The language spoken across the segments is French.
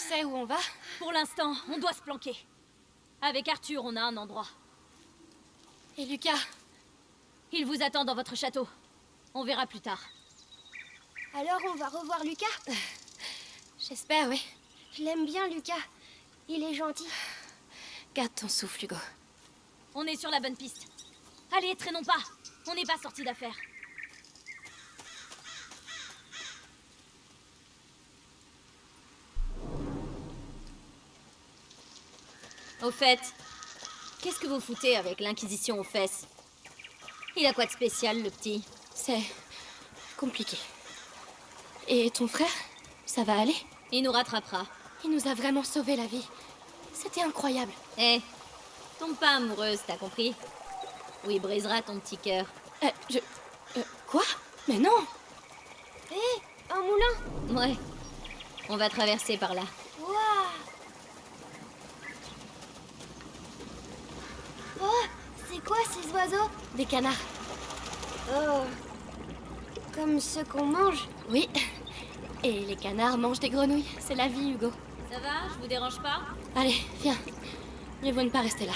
sais où on va? Pour l'instant, on doit se planquer. Avec Arthur, on a un endroit. Et Lucas? Il vous attend dans votre château. On verra plus tard. Alors on va revoir Lucas? J'espère, oui. Je l'aime bien, Lucas. Il est gentil. Garde ton souffle, Hugo. On est sur la bonne piste. Allez, traînons pas. On n'est pas sortis d'affaire. Au fait, qu'est-ce que vous foutez avec l'Inquisition aux fesses? Il a quoi de spécial, le petit? C'est compliqué. Et ton frère? Ça va aller? Il nous rattrapera. Il nous a vraiment sauvé la vie. C'était incroyable. Hé, tombe pas amoureuse, t'as compris? Ou il brisera ton petit cœur. Quoi? Mais non! Hé, un moulin! Ouais, on va traverser par là. Waouh! Oh, c'est quoi ces oiseaux? Des canards. Oh, comme ceux qu'on mange? Oui. Et les canards mangent des grenouilles. C'est la vie, Hugo. Ça va? Je vous dérange pas? Allez, viens. Mieux vaut ne pas rester là.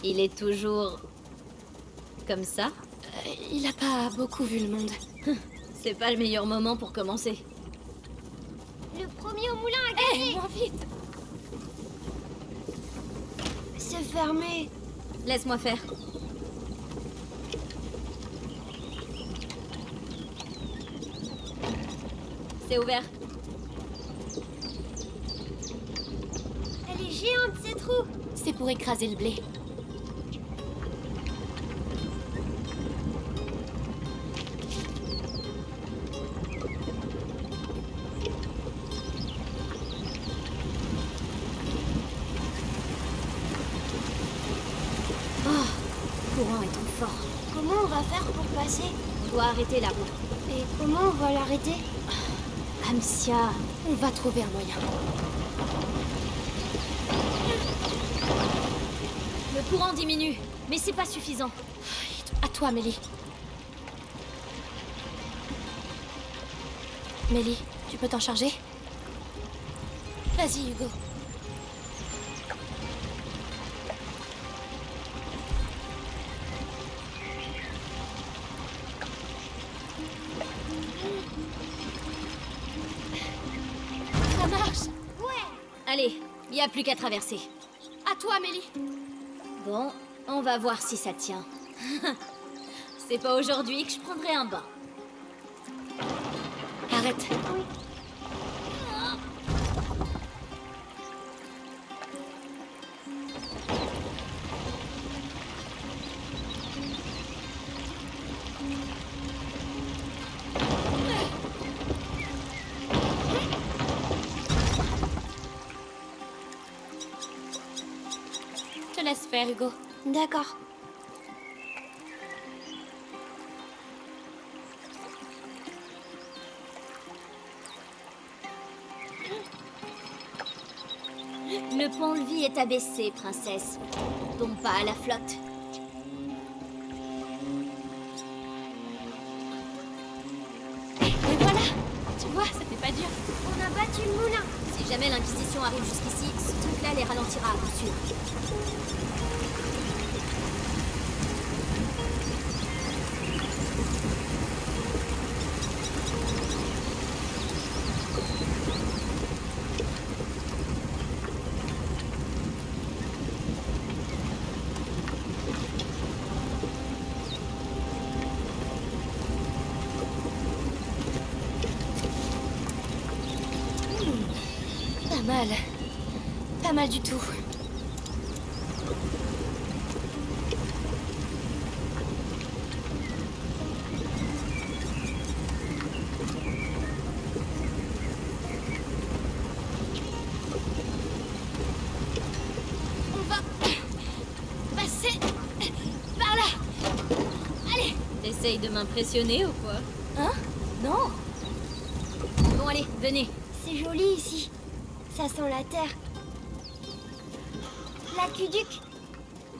Il est toujours... comme ça? Il a pas beaucoup vu le monde. C'est pas le meilleur moment pour commencer. Le premier au moulin a gagné! Moins vite! C'est fermé. Laisse-moi faire. C'est ouvert. Elle est géante, cette roue. C'est pour écraser le blé. Oh, le courant est trop fort. Comment on va faire pour passer? On doit arrêter la roue. Et comment on va l'arrêter? Amicia, On va trouver un moyen. le courant diminue, mais c'est pas suffisant. À toi, Mélie. Mélie, tu peux t'en charger? Vas-y, Hugo. Ça marche! Ouais! Allez, y a plus qu'à traverser. À toi, Mélie. Bon, on va voir si ça tient. C'est pas aujourd'hui que je prendrai un bain. Arrête. Je te laisse faire, Hugo. D'accord. Le pont-levis est abaissé, princesse. Tombe pas à la flotte. Et voilà! Tu vois, c'était pas dur. On a battu le moulin. Si jamais l'Inquisition arrive jusqu'ici, ce truc-là les ralentira à coup sûr. Pas mal. Pas mal du tout. On va passer par là. Allez. T'essayes de m'impressionner ou quoi? Hein? Non. Bon allez, venez. C'est joli ici. Ça sent la terre. L'aqueduc.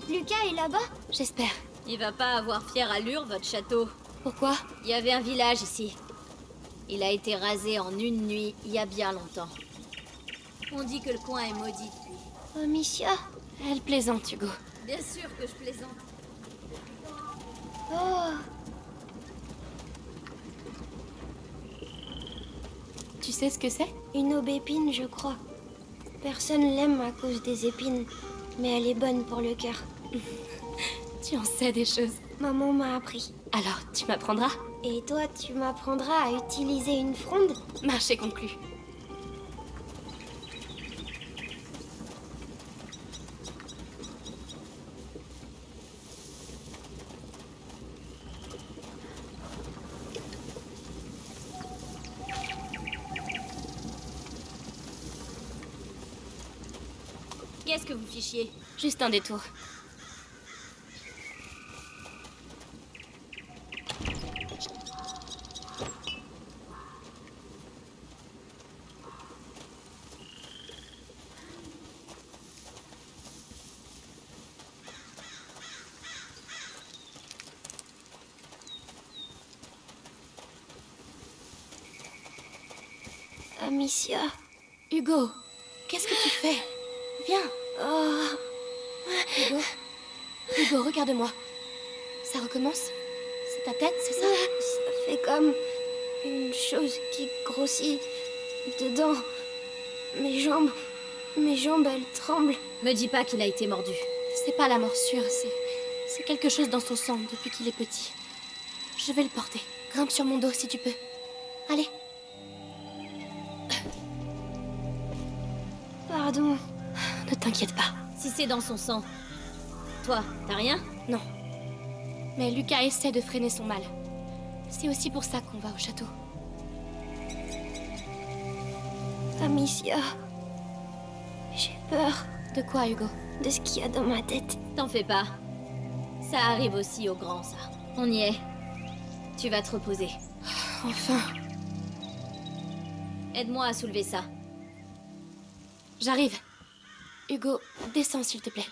Lucas est là-bas? J'espère. Il va pas avoir fière allure, votre château. Pourquoi? Il y avait un village ici. Il a été rasé en une nuit, il y a bien longtemps. On dit que le coin est maudit depuis. Oh, Amicia. Elle plaisante, Hugo. Bien sûr que je plaisante. Oh. Tu sais ce que c'est? Une aubépine, je crois. Personne l'aime à cause des épines, mais elle est bonne pour le cœur. Tu en sais des choses. Maman m'a appris. Alors, tu m'apprendras? Et toi, tu m'apprendras à utiliser une fronde? Marché conclu. Qu'est-ce que vous fichiez? Juste un détour. Amicia. Hugo, qu'est-ce que tu fais? Viens. Oh. Hugo, regarde-moi. Ça recommence? C'est ta tête, c'est ça? Ça fait comme une chose qui grossit dedans. Mes jambes, elles tremblent. Me dis pas qu'il a été mordu. C'est pas la morsure, c'est quelque chose dans son sang depuis qu'il est petit. Je vais le porter. Grimpe sur mon dos si tu peux. Allez. Pardon. Ne t'inquiète pas. Si c'est dans son sang. Toi, t'as rien? Non. Mais Lucas essaie de freiner son mal. C'est aussi pour ça qu'on va au château. Amicia. J'ai peur De quoi, Hugo? de ce qu'il y a dans ma tête. T'en fais pas. Ça arrive aussi aux grands, ça. On y est. Tu vas te reposer. Enfin. Aide-moi à soulever ça. J'arrive. Hugo, descends s'il te plaît.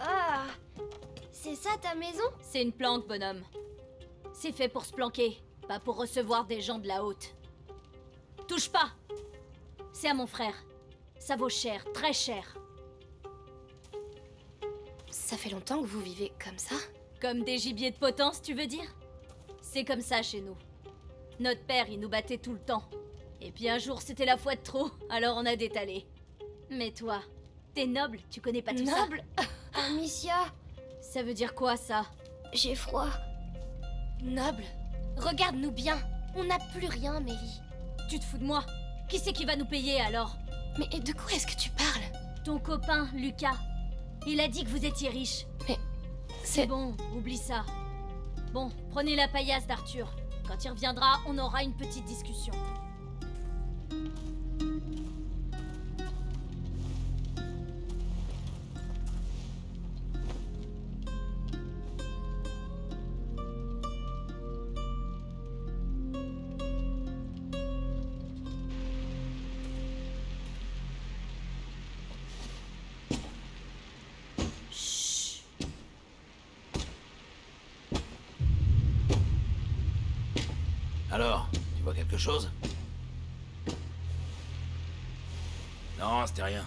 Ah. C'est ça ta maison? C'est une planque, bonhomme. C'est fait pour se planquer, pas pour recevoir des gens de la haute. Touche pas! C'est à mon frère. Ça vaut cher, très cher. Ça fait longtemps que vous vivez comme ça? Comme des gibiers de potence, tu veux dire? C'est comme ça chez nous. Notre père, il nous battait tout le temps. Et puis un jour, c'était la fois de trop, alors on a détalé. Mais toi, t'es noble, tu connais pas tout ça? Noble? Amicia, Ça veut dire quoi, ça? j'ai froid. Noble? Regarde-nous bien. On n'a plus rien, Mélie. Tu te fous de moi? Qui c'est qui va nous payer, alors? Mais de quoi est-ce que tu parles? Ton copain, Lucas. Il a dit que vous étiez riche. Mais C'est bon, oublie ça. Bon, prenez la paillasse d'Arthur. Quand il reviendra, on aura une petite discussion. Alors, tu vois quelque chose? Non, c'était rien.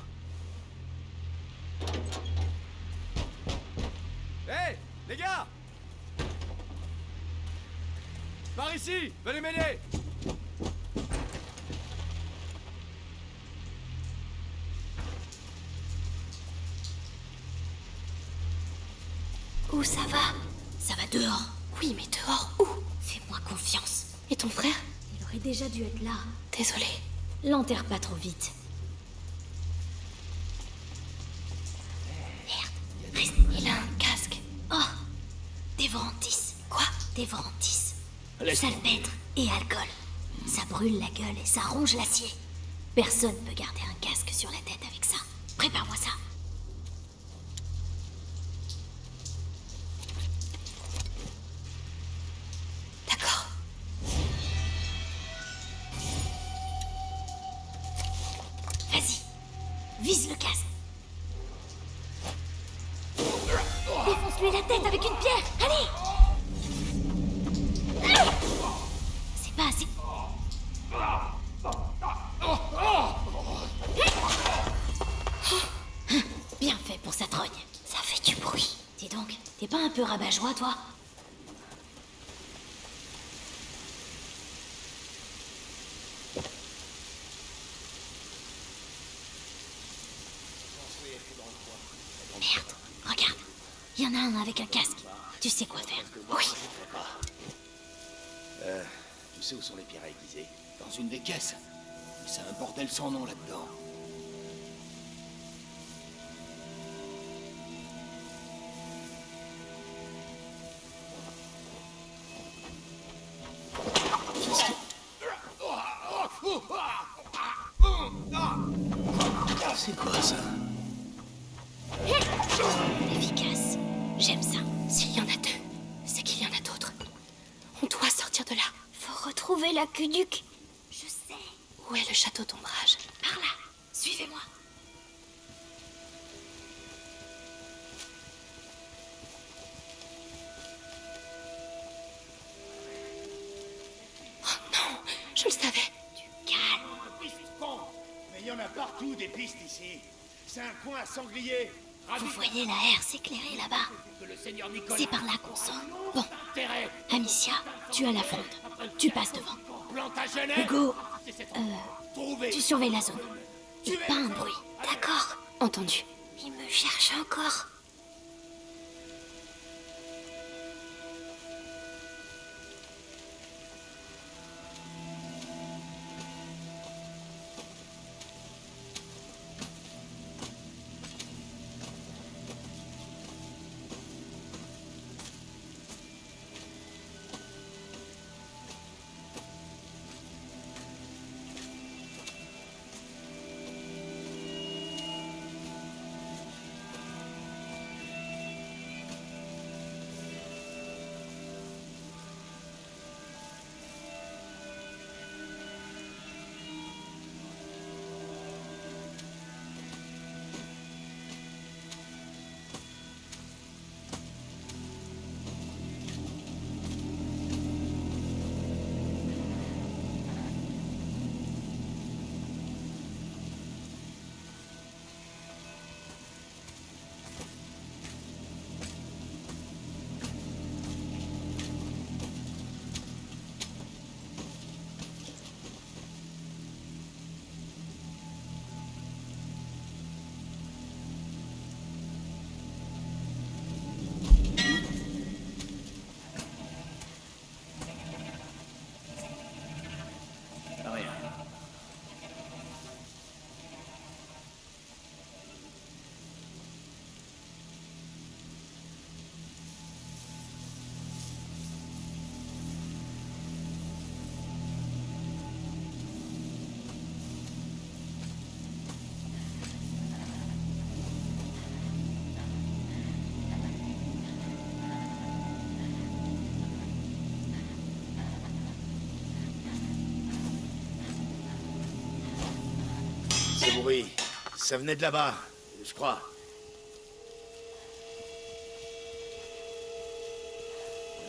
Hé, les gars! Par ici! Venez m'aider! Où ça va? Ça va dehors. oui, mais dehors où? Fais-moi confiance. Et ton frère? Il aurait déjà dû être là. Désolée. L'enterre pas trop vite. Il a un casque. Oh! Dévorantis. Quoi? Dévorantis. Laisse- Salpêtre et alcool. Ça brûle la gueule et ça ronge l'acier. Personne peut garder un casque sur la tête avec ça. Prépare-moi ça. D'accord. Casse-lui la tête avec une pierre. Allez. C'est pas assez. Bien fait pour sa trogne. Ça fait du bruit. Dis donc, t'es pas un peu rabat-joie, toi? Merde, regarde. Il y en a un avec un casque. Tu sais quoi faire. Oui. Tu sais où sont les pierres à aiguiser? Dans une des caisses. Mais c'est un bordel sans nom là-dedans. C'est quoi ça? Efficace. J'aime ça. S'il y en a deux, c'est qu'il y en a d'autres. On doit sortir de là. Faut retrouver l'aqueduc. Je sais. Où est le château d'ombrage? Par là. Suivez-moi. Oh non, je le savais. Calme. Piste con. Mais il y en a partout des pistes ici. C'est un coin à sanglier. Vous voyez la herse s'éclairer là-bas? Que le seigneur Nicolas. C'est par là qu'on sort. Bon, Intérêt. Amicia, tu as la fronde. Tu passes devant. Plantagenet. Hugo, Trouvé. tu surveilles la zone. Et pas un bruit. D'accord. Entendu. Il me cherche encore. Rien. Ce bruit, ça venait de là-bas, je crois.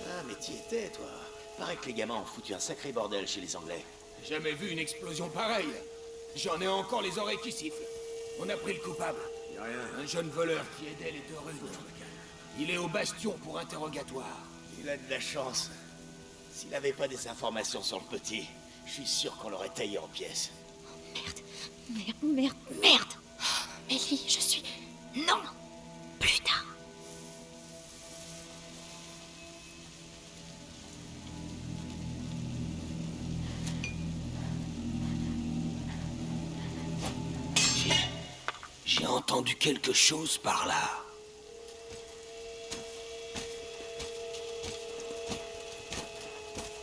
Ah, mais t'y étais, toi. Paraît que les gamins ont foutu un sacré bordel chez les Anglais. Jamais vu une explosion pareille. J'en ai encore les oreilles qui sifflent. On a pris le coupable. Y'a rien. Un jeune voleur qui aidait les deux rues. Il est au bastion pour interrogatoire. Il a de la chance. S'il avait pas des informations sur le petit, je suis sûr qu'on l'aurait taillé en pièces. Merde. Mélie, je suis... Non. Plus tard. J'ai entendu quelque chose par là.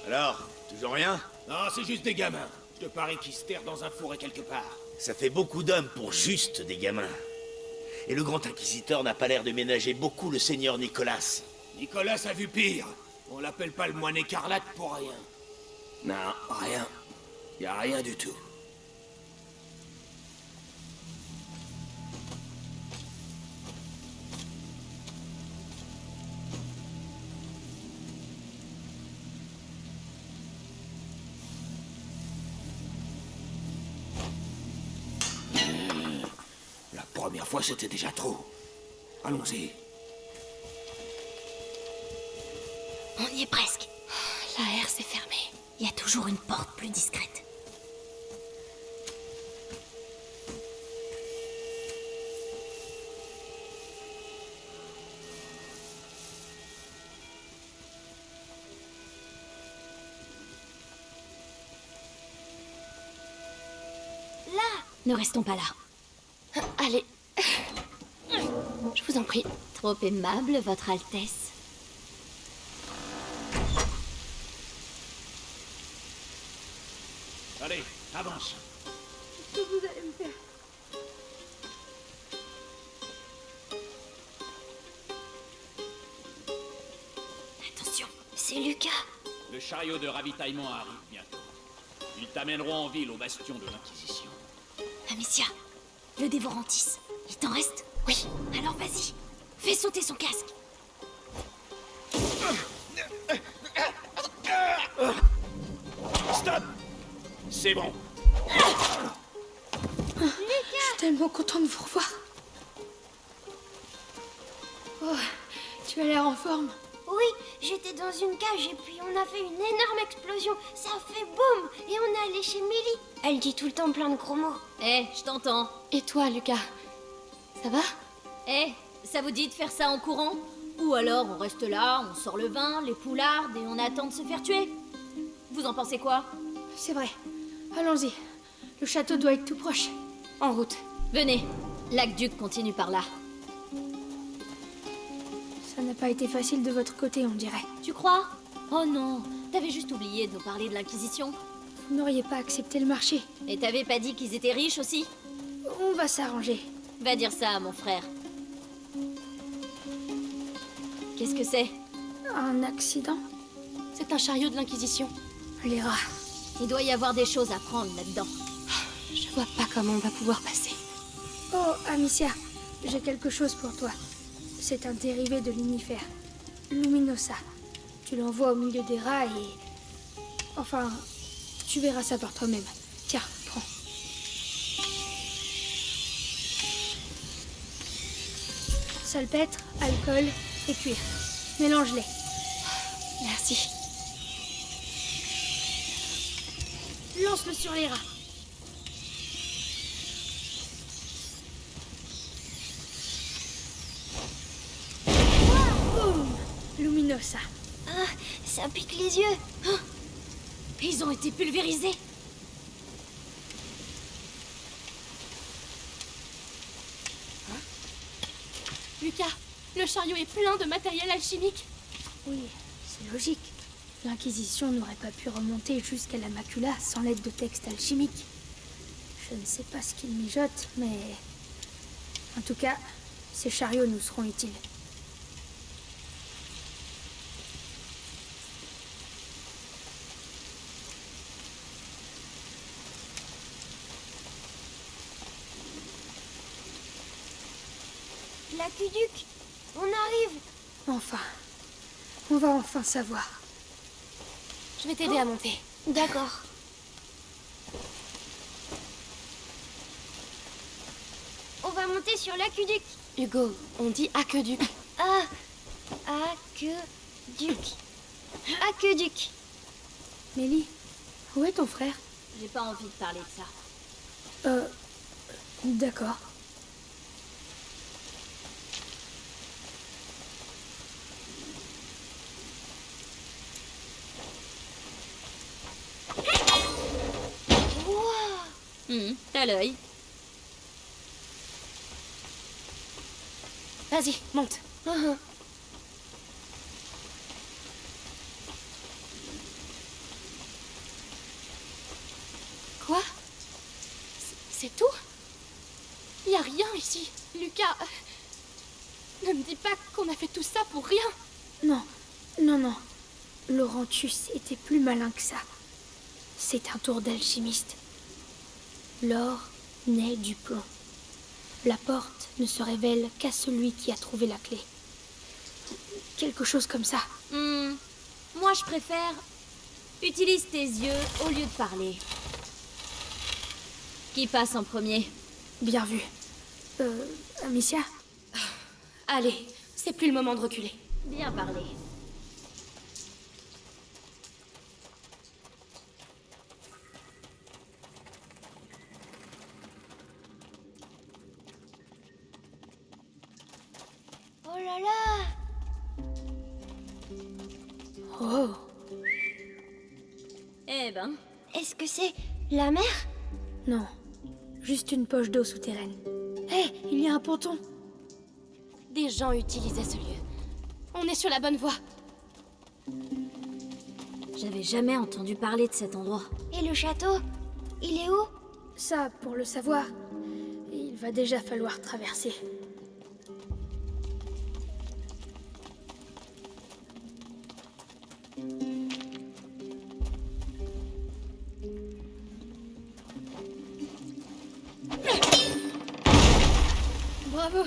Alors, toujours rien? Non, c'est juste des gamins. Je parie qu'ils se terrent dans un fourré quelque part. Ça fait beaucoup d'hommes pour juste des gamins. Et le grand inquisiteur n'a pas l'air de ménager beaucoup le seigneur Nicolas. Nicolas a vu pire. On l'appelle pas le moine écarlate pour rien. Non, rien. Y a rien du tout. première fois, c'était déjà trop. Allons-y. On y est presque. La haie s'est fermée. Il y a toujours une porte plus discrète. Là! Ne restons pas là. Allez. Je vous en prie. Trop aimable, Votre Altesse. Allez, avance. Qu'est-ce que vous allez me faire? Attention. C'est Lucas. Le chariot de ravitaillement arrive bientôt. Ils t'amèneront en ville au bastion de l'Inquisition. Amicia, le dévorantis. Il t'en reste? Oui. Alors vas-y. Fais sauter son casque. Stop! C'est bon. Je suis tellement contente de vous revoir. Oh, tu as l'air en forme. Oui, j'étais dans une cage et puis on a fait une énorme explosion. Ça a fait boum et on est allé chez Millie. Elle dit tout le temps plein de gros mots. Eh, je t'entends. Et toi, Lucas? Ça va? Eh, ça vous dit de faire ça en courant? Ou alors on reste là, on sort le vin, les poulardes et on attend de se faire tuer? Vous en pensez quoi? C'est vrai. Allons-y. Le château doit être tout proche. En route. Venez, l'aqueduc continue par là. Ça n'a pas été facile de votre côté, on dirait. Tu crois? Oh non, t'avais juste oublié de nous parler de l'Inquisition. Vous n'auriez pas accepté le marché. Et t'avais pas dit qu'ils étaient riches aussi? On va s'arranger. Va dire ça à mon frère. Qu'est-ce que c'est? Un accident? C'est un chariot de l'Inquisition. Les rats. Il doit y avoir des choses à prendre là-dedans. Je vois pas comment on va pouvoir passer. Oh, Amicia, j'ai quelque chose pour toi. C'est un dérivé de l'unifère. Luminosa. Tu l'envoies au milieu des rats et... Enfin, tu verras ça par toi-même. Tiens, prends. Salpêtre, alcool et cuir. Mélange-les. Merci. Lance-le sur les rats. Boum! Luminosa. Ah, ça pique les yeux. Ils ont été pulvérisés. Lucas, le chariot est plein de matériel alchimique. Oui, c'est logique. L'Inquisition n'aurait pas pu remonter jusqu'à la macula sans l'aide de textes alchimiques. Je ne sais pas ce qu'ils mijotent, mais... En tout cas, ces chariots nous seront utiles. L'aqueduc, on arrive. Enfin, on va enfin savoir. Je vais t'aider à monter. D'accord. On va monter sur l'aqueduc. Hugo, on dit aqueduc. Ah, aqueduc. Aqueduc. Mélie, où est ton frère? J'ai pas envie de parler de ça. D'accord. T'as l'œil. Vas-y, monte. Quoi? C'est tout? Il y a rien ici. Lucas, ne me dis pas qu'on a fait tout ça pour rien. Non, non, non. Laurentius était plus malin que ça. C'est un tour d'alchimiste. L'or naît du plomb. La porte ne se révèle qu'à celui qui a trouvé la clé. Quelque chose comme ça. Moi, je préfère... Utilise tes yeux au lieu de parler. Qui passe en premier? Bien vu. Amicia? Allez, c'est plus le moment de reculer. Bien parlé. Oh là là! Oh! Eh ben, Est-ce que c'est la mer? Non, juste une poche d'eau souterraine. Hé, il y a un ponton! Des gens utilisaient ce lieu. On est sur la bonne voie. j'avais jamais entendu parler de cet endroit. Et le château? Il est où? Ça, pour le savoir, il va déjà falloir traverser. Bravo.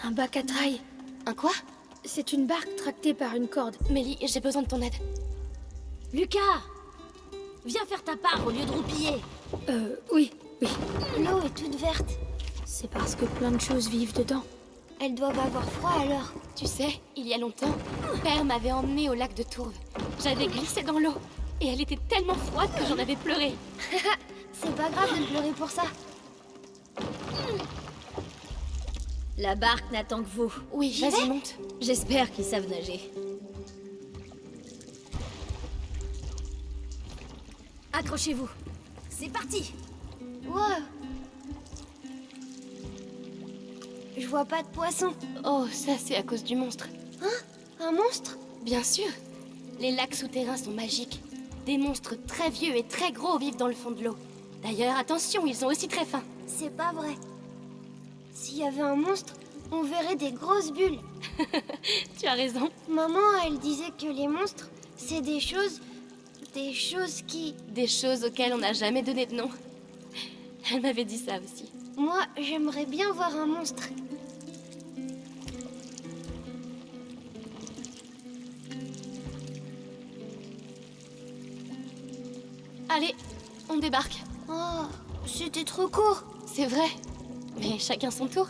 Un bac à traille. Un quoi? C'est une barque tractée par une corde. Mélie, j'ai besoin de ton aide. Lucas! Viens faire ta part au lieu de roupiller. Oui. L'eau est toute verte. C'est parce que plein de choses vivent dedans. Elles doivent avoir froid alors. Tu sais, il y a longtemps, Père m'avait emmenée au lac de Tourve. J'avais glissé dans l'eau et elle était tellement froide que j'en avais pleuré. C'est pas grave de pleurer pour ça. La barque n'attend que vous. Oui, J'y vas-y, vais. monte. J'espère qu'ils savent nager. Accrochez-vous. C'est parti! Wow. Je vois pas de poisson. Oh, ça c'est à cause du monstre. Un monstre? Bien sûr. Les lacs souterrains sont magiques. Des monstres très vieux et très gros vivent dans le fond de l'eau. D'ailleurs, attention, ils sont aussi très fins. C'est pas vrai. S'il y avait un monstre, on verrait des grosses bulles. Tu as raison. Maman, elle disait que les monstres, c'est des choses qui... Des choses auxquelles on n'a jamais donné de nom. Elle m'avait dit ça aussi. Moi, j'aimerais bien voir un monstre. Allez, on débarque. Oh, c'était trop court. C'est vrai. Mais chacun son tour.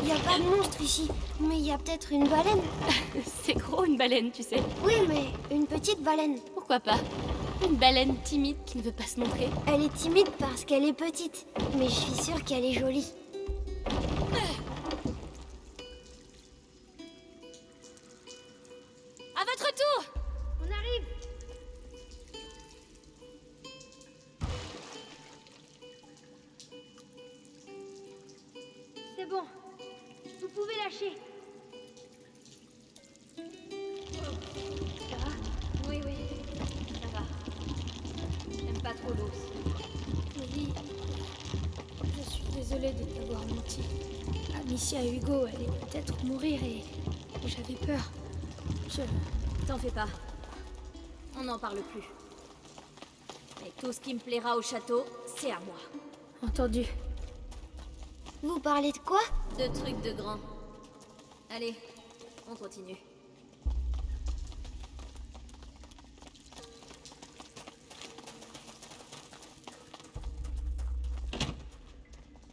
Il y a pas de monstre ici, mais il y a peut-être une baleine. C'est gros une baleine, tu sais. Oui, mais une petite baleine. Pourquoi pas? Une baleine timide qui ne veut pas se montrer. Elle est timide parce qu'elle est petite, mais je suis sûre qu'elle est jolie. À votre tour! On arrive. C'est bon. Vous pouvez lâcher. Ça va? Oui, ça va. J'aime pas trop l'eau. Mélie, je suis désolée de t'avoir menti. Amicia et Hugo allaient peut-être mourir et j'avais peur. T'en fais pas. On n'en parle plus. Et tout ce qui me plaira au château, c'est à moi. Entendu. Vous parlez de quoi? De trucs de grand. Allez, on continue.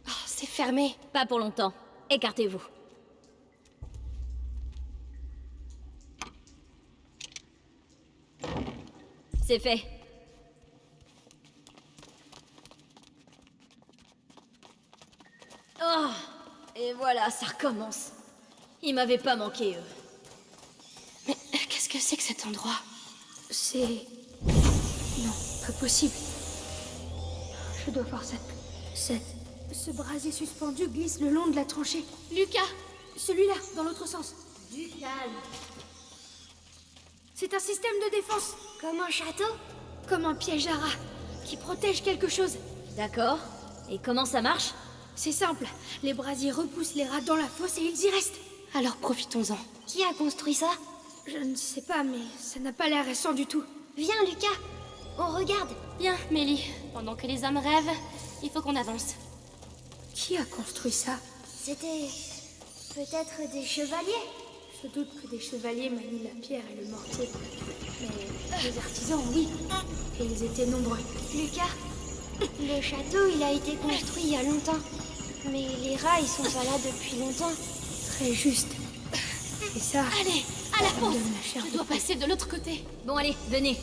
Oh, c'est fermé. Pas pour longtemps. Écartez-vous. C'est fait. Oh, et voilà, ça recommence. Ils m'avaient pas manqué, eux. Mais qu'est-ce que c'est que cet endroit? C'est... Non, pas possible. Je dois voir cette... Ce brasier suspendu glisse le long de la tranchée. Lucas! Celui-là, dans l'autre sens. Du calme. C'est un système de défense, Comme un château? comme un piège à rats, qui protège quelque chose. D'accord. Et comment ça marche? C'est simple, les brasiers repoussent les rats dans la fosse et ils y restent. Alors profitons-en. Qui a construit ça? Je ne sais pas, mais ça n'a pas l'air récent du tout. Viens, Lucas. On regarde. Bien, Mélie. Pendant que les hommes rêvent, il faut qu'on avance. Qui a construit ça? C'était... peut-être des chevaliers? Je doute que des chevaliers manient la pierre et le mortier. Mais les artisans, oui. Et ils étaient nombreux. Lucas, le château, il a été construit il y a longtemps. Mais les rats, ils sont pas là depuis longtemps. Très juste. Et ça, Allez, à la ça me fosse. donne la chair Je de dois poule. passer de l'autre côté. Bon, allez, venez.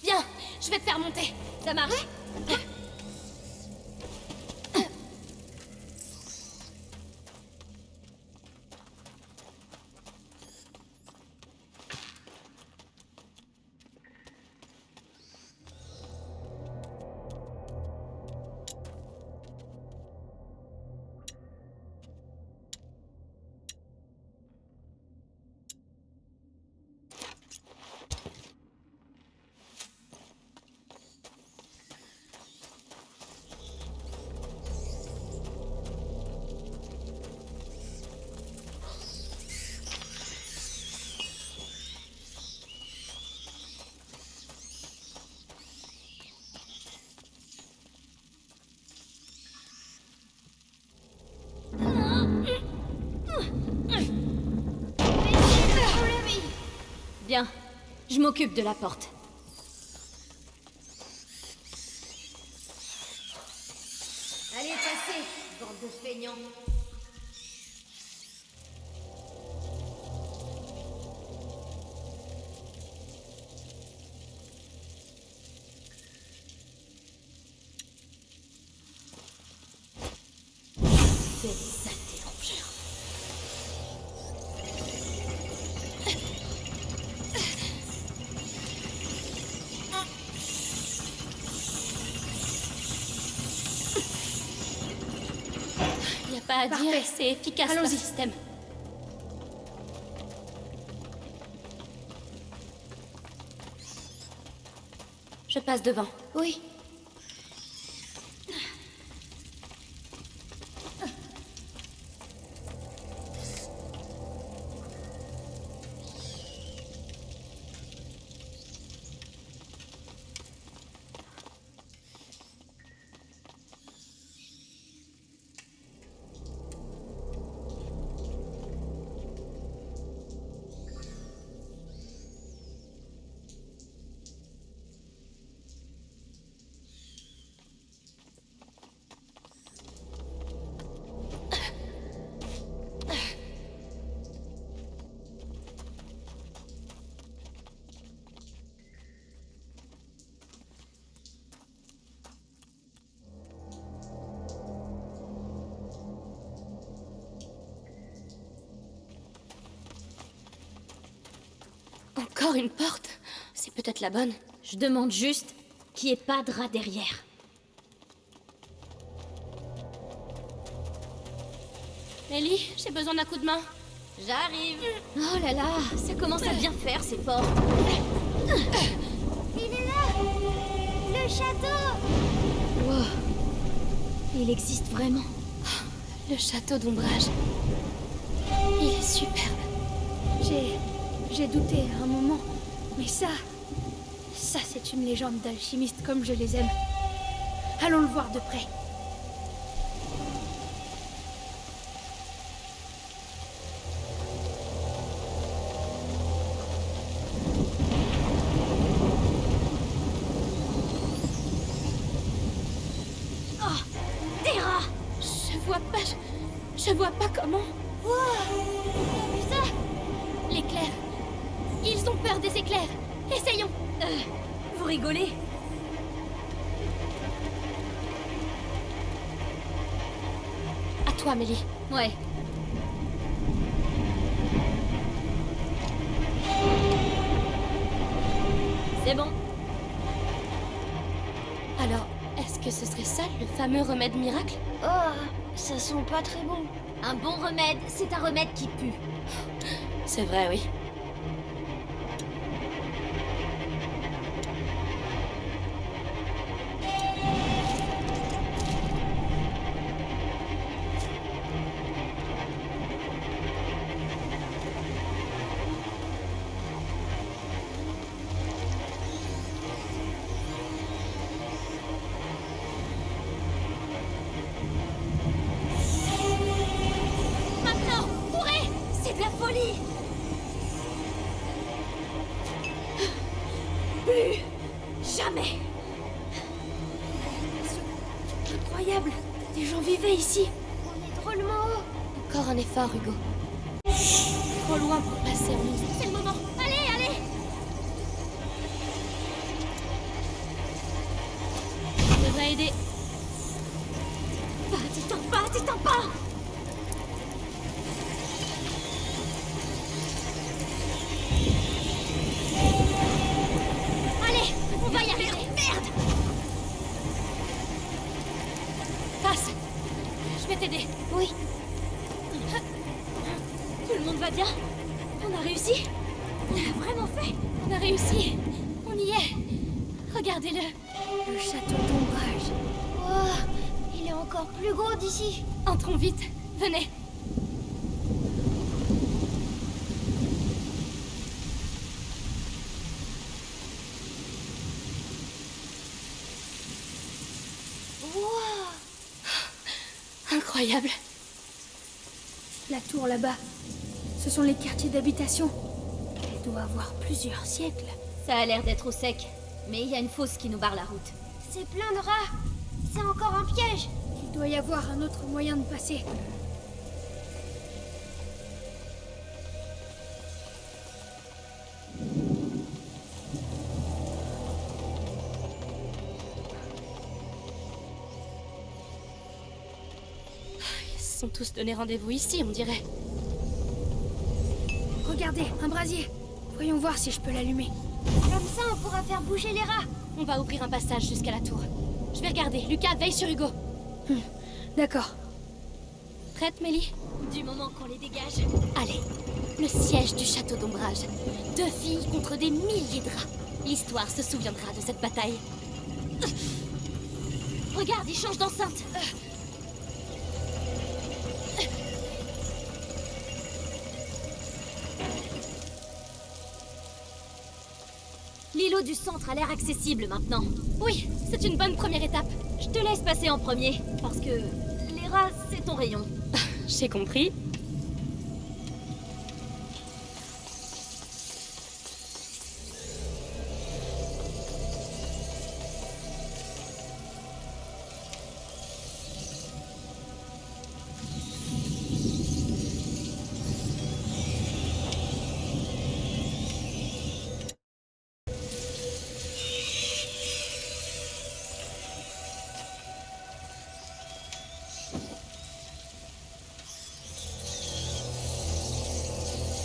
Viens, je vais te faire monter. Ça marche. Bien. Je m'occupe de la porte. Allez, passez, bande de feignants. C'est des saletés rongeurs. Y a pas à Parfait. dire, c'est efficace leur Allons-y. système. Je passe devant. Oui. Encore une porte. C'est peut-être la bonne. Je demande juste qu'il n'y ait pas de rat derrière. Mélie, j'ai besoin d'un coup de main. J'arrive. Oh là là, ça commence à bien faire ces portes. Il est là! Le château! Wow. Il existe vraiment. Le château d'ombrage. Il est superbe. J'ai douté à un moment, mais ça c'est une légende d'alchimiste comme je les aime. Allons le voir de près. Des rats. Je vois pas comment. Wow! T'as vu ça? L'éclair. Ils ont peur des éclairs. Essayons. Vous rigolez? À toi, Mélie. Ouais. C'est bon. Alors, que ce serait ça, le fameux remède miracle? Oh, ça sent pas très bon. Un bon remède, c'est un remède qui pue. C'est vrai, oui. Maintenant, courez! C'est de la folie! Plus jamais! Incroyable. Des gens vivaient ici. On est drôlement haut. Encore un effort, Hugo. Trop loin pour passer en nous. C'est le moment! Allez, allez! Ça devrait aider. Pas, t'étends pas! Allez, on va y arriver! Merde! Passe. Je vais t'aider. Oui. Tout le monde va bien? On a réussi? On l'a vraiment fait? On a réussi. On y est. Regardez-le. Le château d'ombrage. Oh, il est encore plus gros d'ici. Entrons vite. Venez. Wow. Incroyable. La tour là-bas. Ce sont les quartiers d'habitation. Elle doit avoir plusieurs siècles. Ça a l'air d'être au sec, mais il y a une fosse qui nous barre la route. C'est plein de rats. C'est encore un piège. Il doit y avoir un autre moyen de passer. Ils se sont tous donné rendez-vous ici, on dirait. Regardez, un brasier. Voyons voir si je peux l'allumer. Comme ça, on pourra faire bouger les rats. On va ouvrir un passage jusqu'à la tour. Je vais regarder. Lucas, veille sur Hugo. D'accord. Prête, Mélie? Du moment qu'on les dégage. Allez. Le siège du château d'ombrage. 2 filles contre des milliers de rats. L'histoire se souviendra de cette bataille. Regarde, il change d'enceinte. L'îlot du centre a l'air accessible maintenant. Oui, c'est une bonne première étape. Je te laisse passer en premier, parce que les rats, c'est ton rayon. J'ai compris.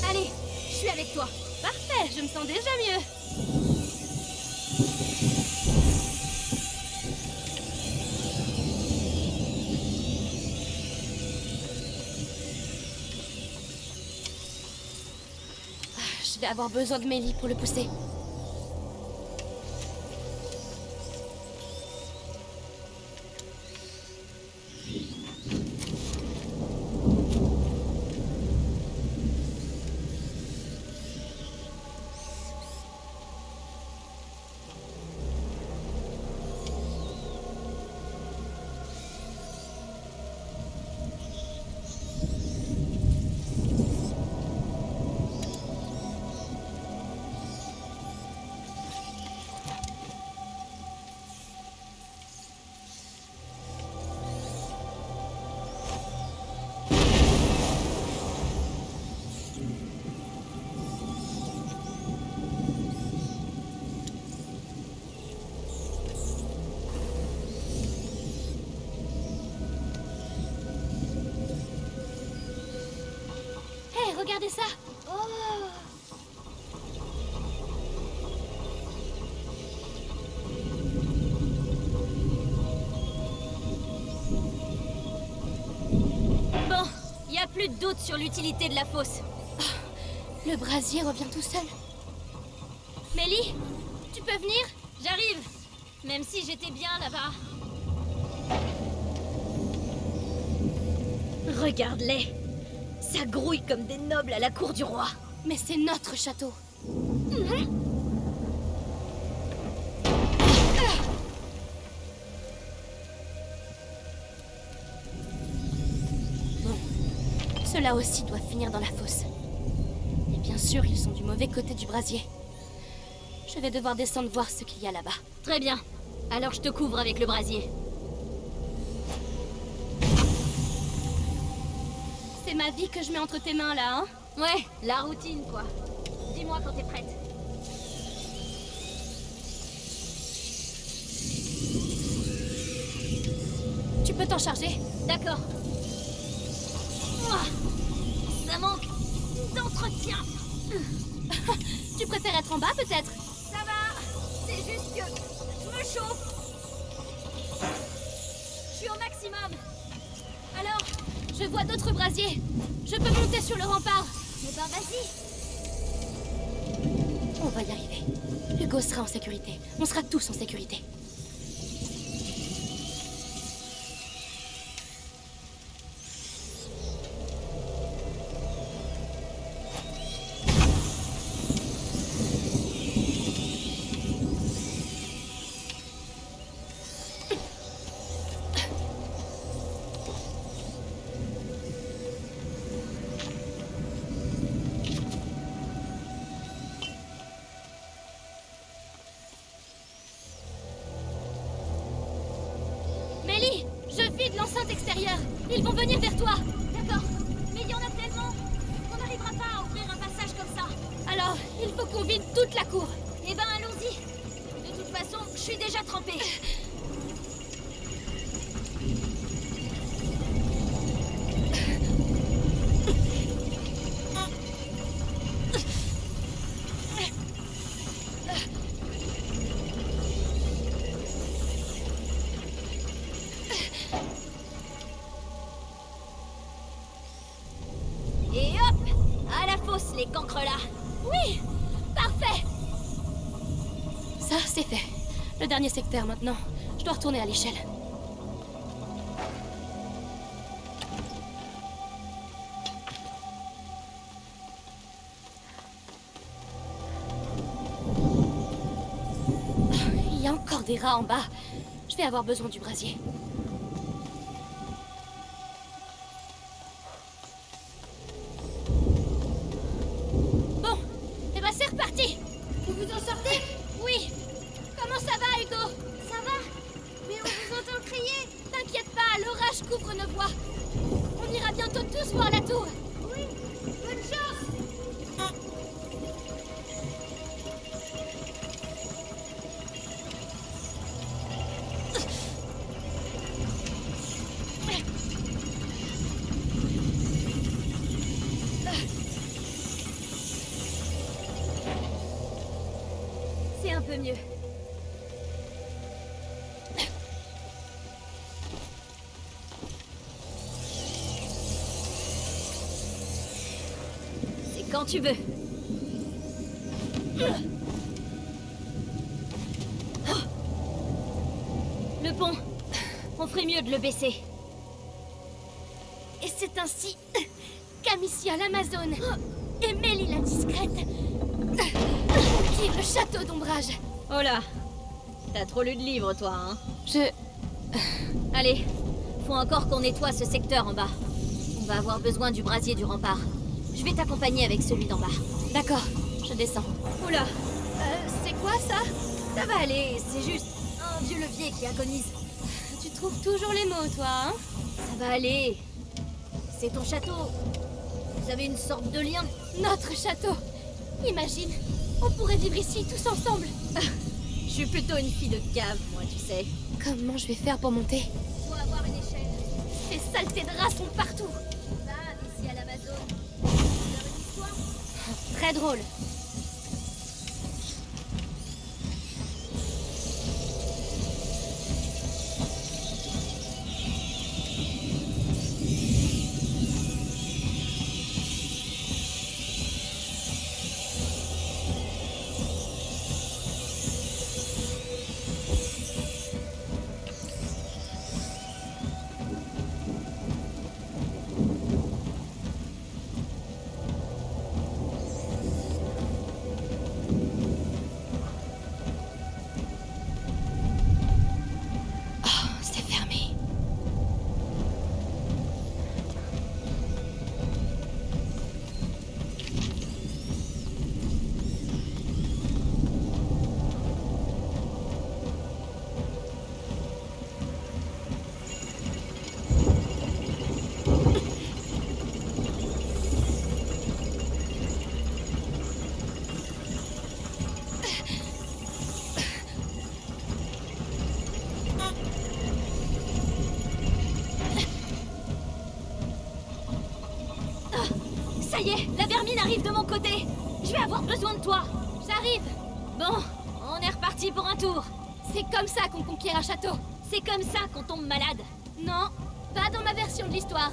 Allez, je suis avec toi. Parfait, je me sens déjà mieux. Je vais avoir besoin de Mélie pour le pousser. Hé, regardez ça. Oh. plus de doute sur l'utilité de la fosse. Le brasier revient tout seul. Mélie, tu peux venir? J'arrive. Même si j'étais bien là-bas. Regarde-les. Ça grouille comme des nobles à la cour du roi. Mais c'est notre château. Bon, ceux-là aussi doivent finir dans la fosse. Et bien sûr, ils sont du mauvais côté du brasier. Je vais devoir descendre voir ce qu'il y a là-bas. Très bien. Alors je te couvre avec le brasier. C'est ma vie que je mets entre tes mains là, hein? Ouais, la routine quoi. Dis-moi quand t'es prête. Tu peux t'en charger? D'accord. Ouah, ça manque d'entretien. Tu préfères être en bas peut-être? Ça va. C'est juste que je me chauffe. Je suis au maximum. Alors, je vois d'autres brasiers. Je peux monter sur le rempart. Eh ben vas-y. On va y arriver. Hugo sera en sécurité. On sera tous en sécurité. Mélie, je vide l'enceinte extérieure. Ils vont venir vers toi. D'accord. Mais il y en a tellement qu'on n'arrivera pas à ouvrir un passage comme ça. Alors, il faut qu'on vide toute la cour. Eh ben allons-y. De toute façon, je suis déjà trempée. Et hop, à la fosse les cancres là. Oui, parfait. Ça, c'est fait. Le dernier secteur maintenant. Je dois retourner à l'échelle. Il y a encore des rats en bas. Je vais avoir besoin du brasier. Bon, et ben c'est reparti. Vous vous en sortez? Oui. Comment ça va, Hugo? Ça va? Mais on vous entend crier. T'inquiète pas, l'orage couvre nos voies. On ira bientôt tous voir la tour. Oui. Bonne chance. C'est un peu mieux. C'est quand tu veux. Le pont. On ferait mieux de le baisser. Et c'est ainsi qu'Amicia l'Amazone et Mélie la discrète conquirent le château d'ombrage. Oh là. T'as trop lu de livres, toi, hein? Allez, faut encore qu'on nettoie ce secteur en bas. On va avoir besoin du brasier du rempart. Je vais t'accompagner avec celui d'en bas. D'accord, je descends. Oula, C'est quoi ça? ça va aller, c'est juste un vieux levier qui agonise. Tu trouves toujours les mots, toi, hein? Ça va aller. C'est ton château. Vous avez une sorte de lien. Notre château. Imagine, on pourrait vivre ici tous ensemble. Je suis plutôt une fille de cave, moi, tu sais. Comment je vais faire pour monter? Faut avoir une échelle. Ces saletés de rats sont partout. Là, ici à l'Amazone. Faire une histoire. Très drôle. Ça y est, la vermine arrive de mon côté. Je vais avoir besoin de toi. J'arrive. Bon, on est reparti pour un tour. C'est comme ça qu'on conquiert un château. C'est comme ça qu'on tombe malade. Non, pas dans ma version de l'histoire.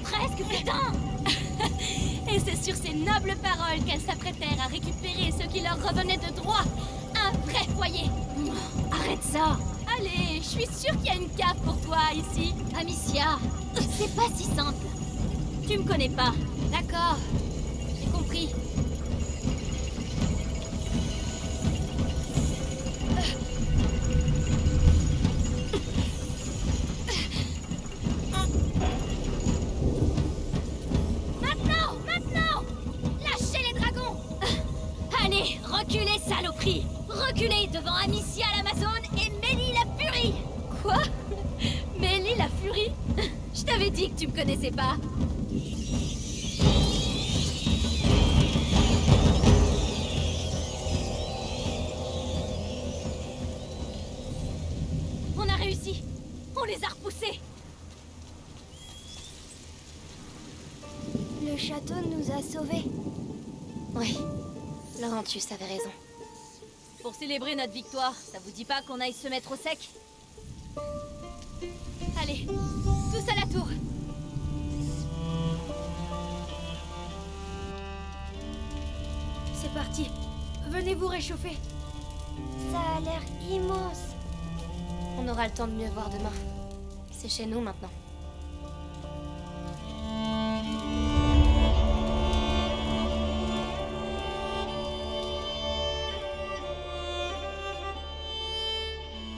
Presque, putain! Et c'est sur ces nobles paroles qu'elles s'apprêtèrent à récupérer ce qui leur revenait de droit. Un vrai foyer. Arrête ça! Allez, je suis sûre qu'il y a une cave pour toi ici. Amicia, c'est pas si simple. Tu me connais pas. D'accord, j'ai compris. Reculez, saloperie! Reculez devant Amicia l'Amazone et Mélie la Furie! Quoi? Mélie la Furie? Je t'avais dit que tu me connaissais pas. On a réussi! On les a repoussés! Le château nous a sauvés. Oui. Laurentius avait raison. Pour célébrer notre victoire, ça vous dit pas qu'on aille se mettre au sec? Allez, tous à la tour. C'est parti. Venez vous réchauffer. Ça a l'air immense. On aura le temps de mieux voir demain. C'est chez nous maintenant.